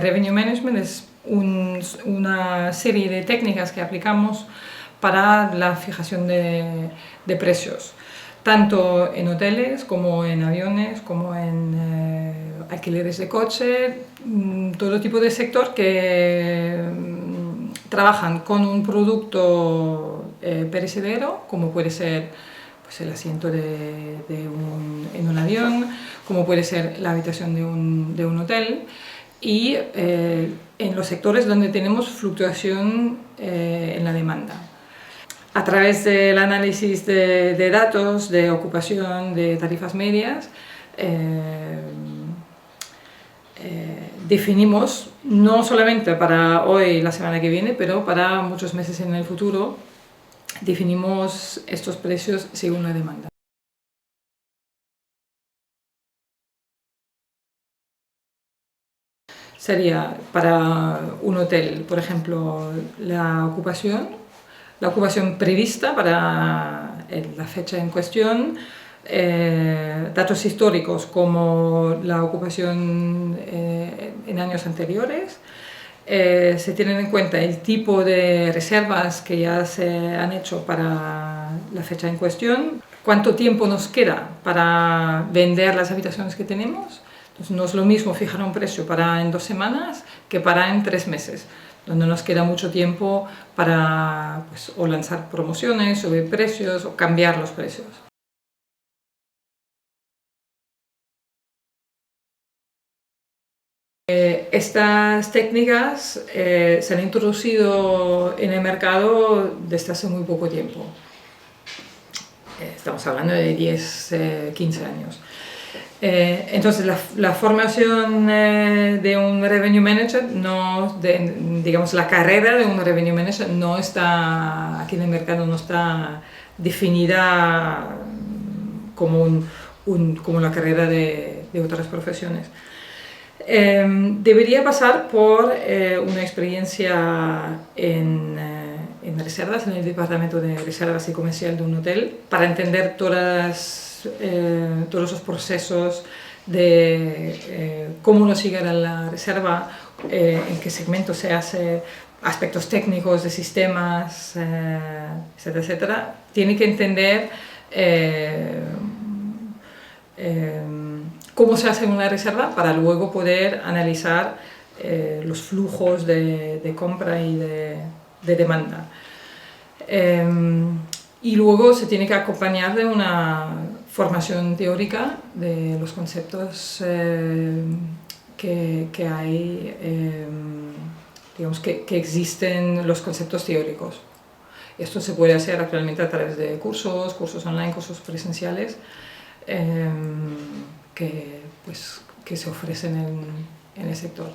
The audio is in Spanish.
Revenue Management es una serie de técnicas que aplicamos para la fijación de precios, tanto en hoteles como en aviones, como en alquileres de coche, todo tipo de sector que trabajan con un producto perecedero, como puede ser pues, el asiento en un avión, como puede ser la habitación de un hotel, y en los sectores donde tenemos fluctuación en la demanda. A través del análisis de datos, de ocupación, de tarifas medias, definimos, no solamente para hoy y la semana que viene, pero para muchos meses en el futuro, definimos estos precios según la demanda. Sería para un hotel, por ejemplo, la ocupación prevista para la fecha en cuestión, datos históricos como la ocupación en años anteriores, se tienen en cuenta el tipo de reservas que ya se han hecho para la fecha en cuestión, cuánto tiempo nos queda para vender las habitaciones que tenemos. Entonces, no es lo mismo fijar un precio para en 2 semanas que para en 3 meses, donde nos queda mucho tiempo para pues, o lanzar promociones, subir precios o cambiar los precios. Estas técnicas se han introducido en el mercado desde hace muy poco tiempo. Estamos hablando de 10, 15 años. Entonces, la formación de un revenue manager, digamos la carrera de un revenue manager no está, aquí en el mercado no está definida como, como la carrera de otras profesiones. Debería pasar por una experiencia en reservas, en el departamento de reservas y comercial de un hotel, para entender todos los procesos de cómo nos llega a la reserva, en qué segmento se hace, aspectos técnicos de sistemas, etcétera, etcétera. Tiene que entender cómo se hace una reserva para luego poder analizar los flujos de compra y de demanda. Y luego se tiene que acompañar de una formación teórica de los conceptos que hay, digamos que existen los conceptos teóricos. Esto se puede hacer actualmente a través de cursos online, cursos presenciales, que se ofrecen en el sector.